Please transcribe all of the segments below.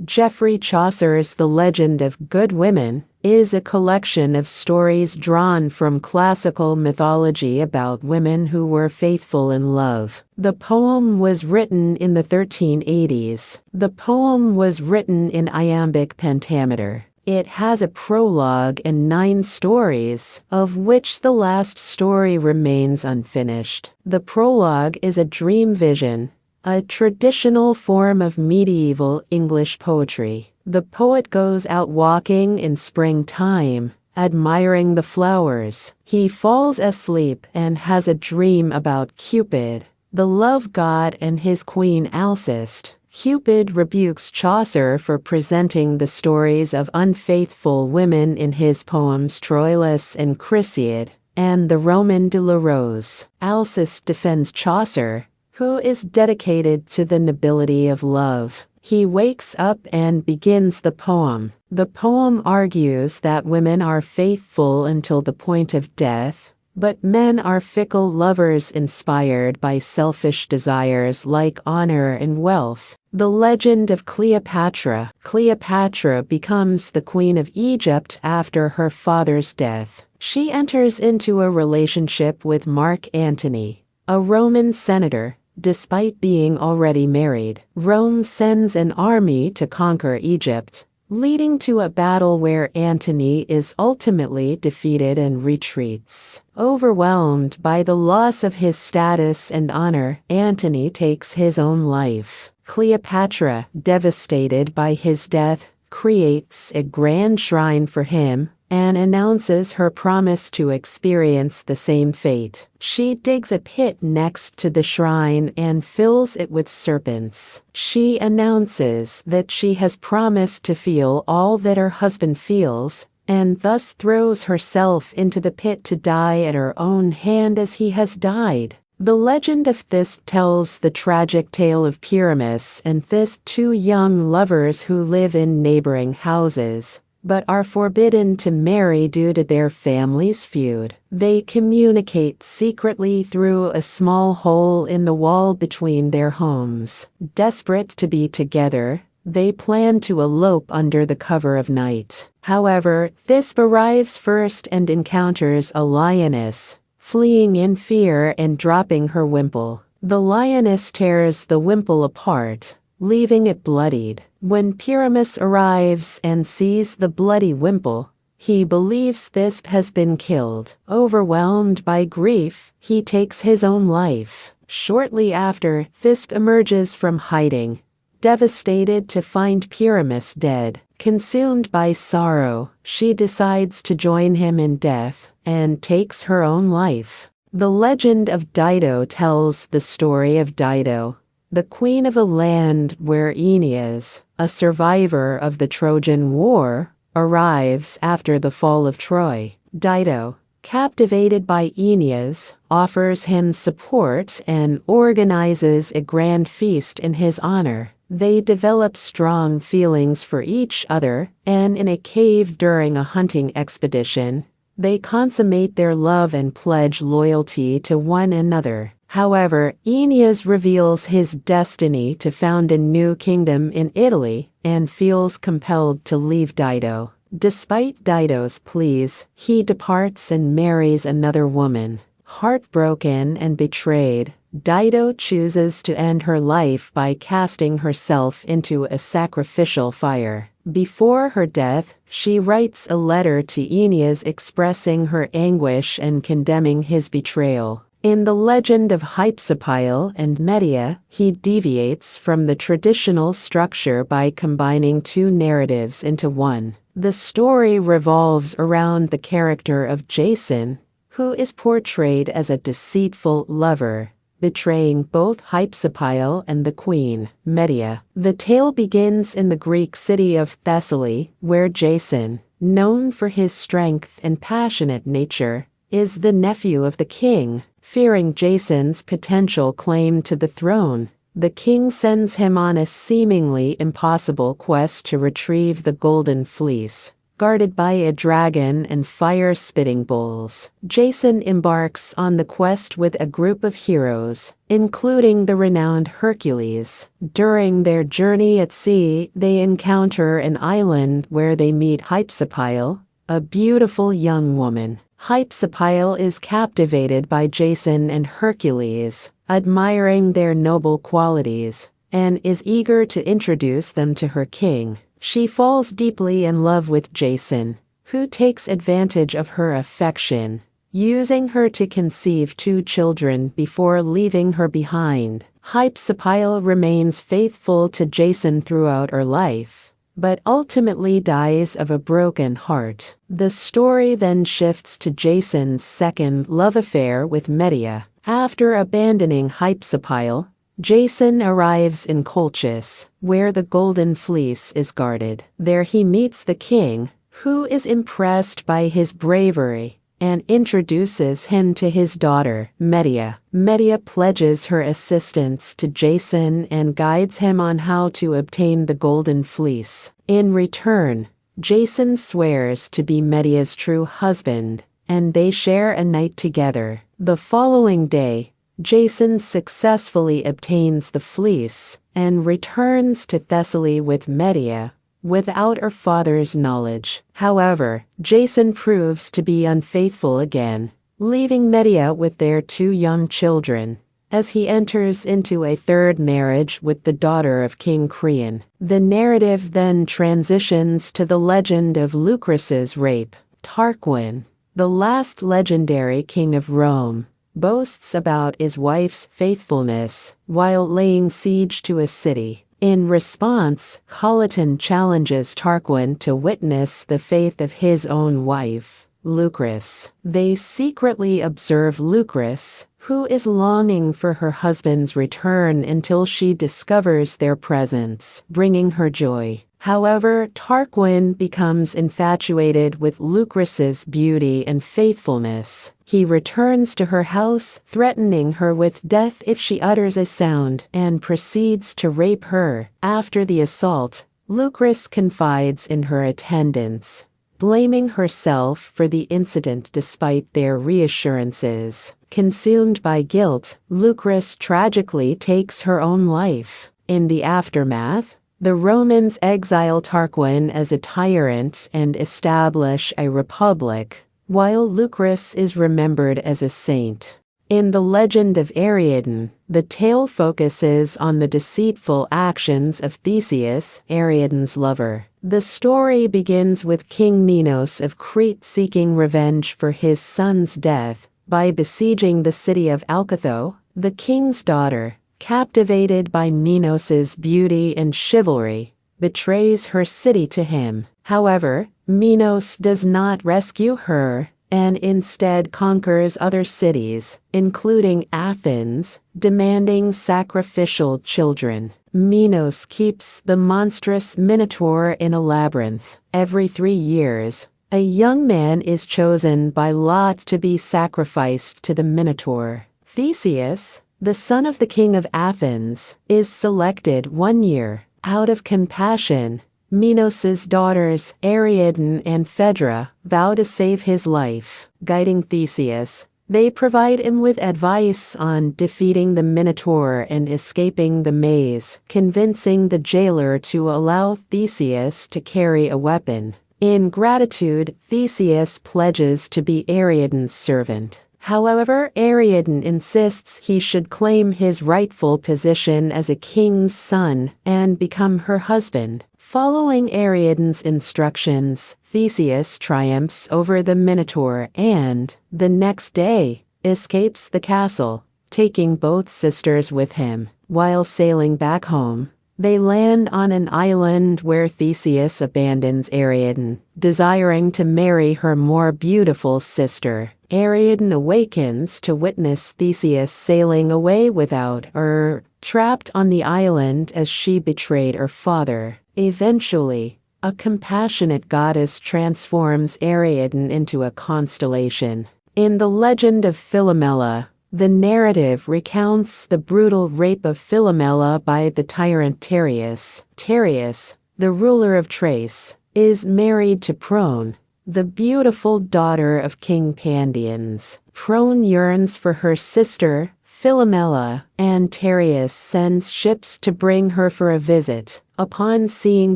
Geoffrey Chaucer's The Legend of Goodwomen is a collection of stories drawn from classical mythology about women who were faithful in love. The poem was written in the 1380s. The poem was written in iambic pentameter. It has a prologue and 9 stories, of which the last story remains unfinished. The prologue is a dream vision, a traditional form of medieval English poetry. The poet goes out walking in springtime, admiring the flowers. He falls asleep and has a dream about Cupid, the love god, and his queen Alceste. Cupid rebukes Chaucer for presenting the stories of unfaithful women in his poems Troilus and Chryseid, and the Roman de la Rose. Alceste defends Chaucer, who is dedicated to the nobility of love. He wakes up and begins the poem. The poem argues that women are faithful until the point of death, but men are fickle lovers inspired by selfish desires like honor and wealth. The legend of Cleopatra. Cleopatra becomes the queen of Egypt after her father's death. She enters into a relationship with Mark Antony, a Roman senator. Despite being already married, Rome sends an army to conquer Egypt, leading to a battle where Antony is ultimately defeated and retreats. Overwhelmed by the loss of his status and honor, Antony takes his own life. Cleopatra, devastated by his death, creates a grand shrine for him and announces her promise to experience the same fate. She digs a pit next to the shrine and fills it with serpents. She announces that she has promised to feel all that her husband feels, and thus throws herself into the pit to die at her own hand as he has died. The legend of Thisbe tells the tragic tale of Pyramus and Thisbe, 2 young lovers who live in neighboring houses, but are forbidden to marry due to their family's feud. They communicate secretly through a small hole in the wall between their homes. Desperate to be together, they plan to elope under the cover of night. However, Thisbe arrives first and encounters a lioness, fleeing in fear and dropping her wimple. The lioness tears the wimple apart, leaving it bloodied. When Pyramus arrives and sees the bloody wimple, he believes Thisbe has been killed. Overwhelmed by grief, he takes his own life. Shortly after, Thisbe emerges from hiding, devastated to find Pyramus dead. Consumed by sorrow, she decides to join him in death and takes her own life. The legend of Dido tells the story of Dido, the queen of a land where Aeneas, a survivor of the Trojan War, arrives after the fall of Troy. Dido, captivated by Aeneas, offers him support and organizes a grand feast in his honor. They develop strong feelings for each other, and in a cave during a hunting expedition, they consummate their love and pledge loyalty to one another. However, Aeneas reveals his destiny to found a new kingdom in Italy and feels compelled to leave Dido. Despite Dido's pleas, he departs and marries another woman. Heartbroken and betrayed, Dido chooses to end her life by casting herself into a sacrificial fire. Before her death, she writes a letter to Aeneas expressing her anguish and condemning his betrayal. In the legend of Hypsipyle and Medea, he deviates from the traditional structure by combining 2 narratives into one. The story revolves around the character of Jason, who is portrayed as a deceitful lover, betraying both Hypsipyle and the queen, Medea. The tale begins in the Greek city of Thessaly, where Jason, known for his strength and passionate nature, is the nephew of the king. Fearing Jason's potential claim to the throne, the king sends him on a seemingly impossible quest to retrieve the golden fleece. guarded by a dragon and fire-spitting bulls. Jason embarks on the quest with a group of heroes, including the renowned Hercules. During their journey at sea, they encounter an island where they meet Hypsipyle, a beautiful young woman. Hypsipyle is captivated by Jason and Hercules, admiring their noble qualities, and is eager to introduce them to her king. She falls deeply in love with Jason, who takes advantage of her affection, using her to conceive 2 children before leaving her behind. Hypsipyle remains faithful to Jason throughout her life, but ultimately dies of a broken heart. The story then shifts to Jason's second love affair with Medea. After abandoning Hypsipyle, Jason arrives in Colchis, where the Golden Fleece is guarded. There he meets the king, who is impressed by his bravery, and introduces him to his daughter, Medea. Medea pledges her assistance to Jason and guides him on how to obtain the Golden Fleece. In return, Jason swears to be Medea's true husband, and they share a night together. The following day, Jason successfully obtains the fleece and returns to Thessaly with Medea, without her father's knowledge. However, Jason proves to be unfaithful again, leaving Medea with their 2 young children, as he enters into a third marriage with the daughter of King Creon. The narrative then transitions to the legend of Lucretia's rape. Tarquin, the last legendary king of Rome, boasts about his wife's faithfulness while laying siege to a city. In response, Colleton challenges Tarquin to witness the faith of his own wife, Lucretia. They secretly observe Lucretia, who is longing for her husband's return until she discovers their presence, bringing her joy. However, Tarquin becomes infatuated with Lucretia's beauty and faithfulness. He returns to her house, threatening her with death if she utters a sound, and proceeds to rape her. After the assault, Lucretia confides in her attendants, blaming herself for the incident despite their reassurances. Consumed by guilt, Lucretia tragically takes her own life. In the aftermath, the Romans exile Tarquin as a tyrant and establish a republic, while Lucretia is remembered as a saint. In the legend of Ariadne, the tale focuses on the deceitful actions of Theseus, Ariadne's lover. The story begins with King Minos of Crete seeking revenge for his son's death by besieging the city of Alcatho. The king's daughter, captivated by Minos's beauty and chivalry, betrays her city to him. However, Minos does not rescue her, and instead conquers other cities, including Athens, demanding sacrificial children. Minos keeps the monstrous Minotaur in a labyrinth. Every 3 years, a young man is chosen by lot to be sacrificed to the Minotaur. Theseus, the son of the king of Athens, is selected 1 year. Out of compassion, Minos's daughters, Ariadne and Phaedra, vow to save his life. Guiding Theseus, they provide him with advice on defeating the Minotaur and escaping the maze, convincing the jailer to allow Theseus to carry a weapon. In gratitude, Theseus pledges to be Ariadne's servant. However, Ariadne insists he should claim his rightful position as a king's son and become her husband. Following Ariadne's instructions, Theseus triumphs over the Minotaur and, the next day, escapes the castle, taking both sisters with him. While sailing back home, they land on an island where Theseus abandons Ariadne, desiring to marry her more beautiful sister. Ariadne awakens to witness Theseus sailing away without her, trapped on the island as she betrayed her father. Eventually, a compassionate goddess transforms Ariadne into a constellation. In the legend of Philomela, the narrative recounts the brutal rape of Philomela by the tyrant Tereus. Tereus, the ruler of Thrace, is married to Prone, the beautiful daughter of King Pandions. Prone yearns for her sister, Philomela, and Tereus sends ships to bring her for a visit. Upon seeing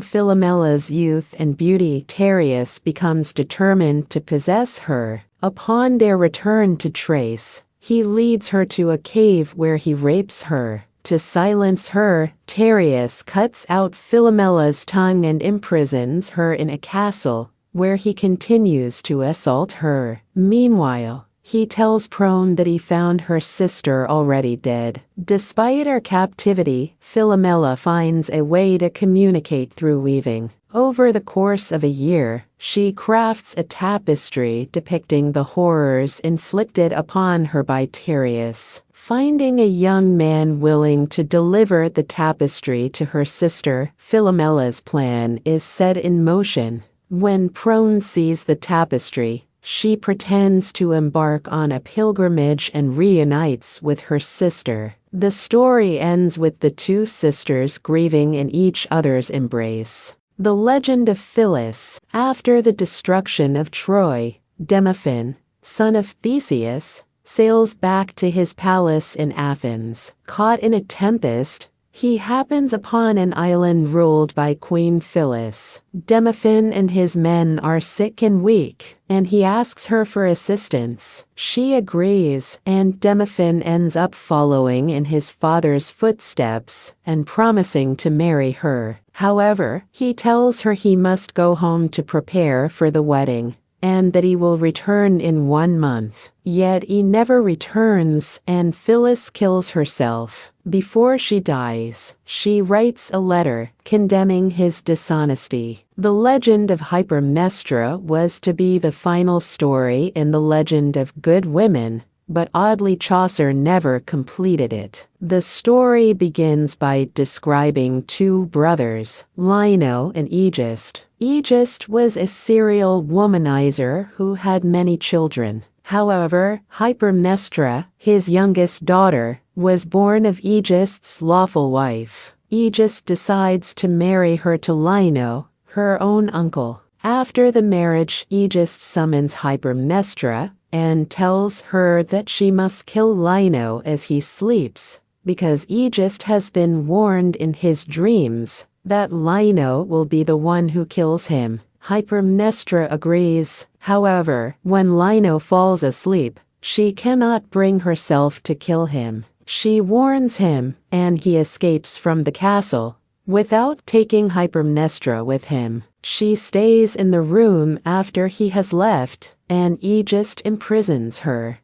Philomela's youth and beauty, Tereus becomes determined to possess her. Upon their return to Thrace, he leads her to a cave where he rapes her. To silence her, Tereus cuts out Philomela's tongue and imprisons her in a castle, where he continues to assault her. Meanwhile, he tells Prone that he found her sister already dead. Despite her captivity, Philomela finds a way to communicate through weaving. Over the course of a year, she crafts a tapestry depicting the horrors inflicted upon her by Tereus. Finding a young man willing to deliver the tapestry to her sister, Philomela's plan is set in motion. When Prone sees the tapestry, she pretends to embark on a pilgrimage and reunites with her sister. The story ends with the two sisters grieving in each other's embrace. The legend of Phyllis. After the destruction of Troy, Demophan, son of Theseus, sails back to his palace in Athens. Caught in a tempest, he happens upon an island ruled by Queen Phyllis. Demophan and his men are sick and weak, and he asks her for assistance. She agrees, and Demophan ends up following in his father's footsteps and promising to marry her. However, he tells her he must go home to prepare for the wedding, and that he will return in 1 month. Yet he never returns, and Phyllis kills herself. Before she dies, she writes a letter condemning his dishonesty. The legend of Hypermestra was to be the final story in the legend of Goodwomen, but oddly Chaucer never completed it. The story begins by describing two brothers, Lino and Aegist. Aegist was a serial womanizer who had many children. However, Hypermestra, his youngest daughter, was born of Aegist's lawful wife. Aegist decides to marry her to Lino, her own uncle. After the marriage, Aegist summons Hypermestra and tells her that she must kill Lino as he sleeps, because Aegist has been warned in his dreams that Lino will be the one who kills him. Hypermestra agrees. However, when Lino falls asleep, she cannot bring herself to kill him. She warns him, and he escapes from the castle without taking Hypermestra with him. She stays in the room after he has left, and Aegist imprisons her.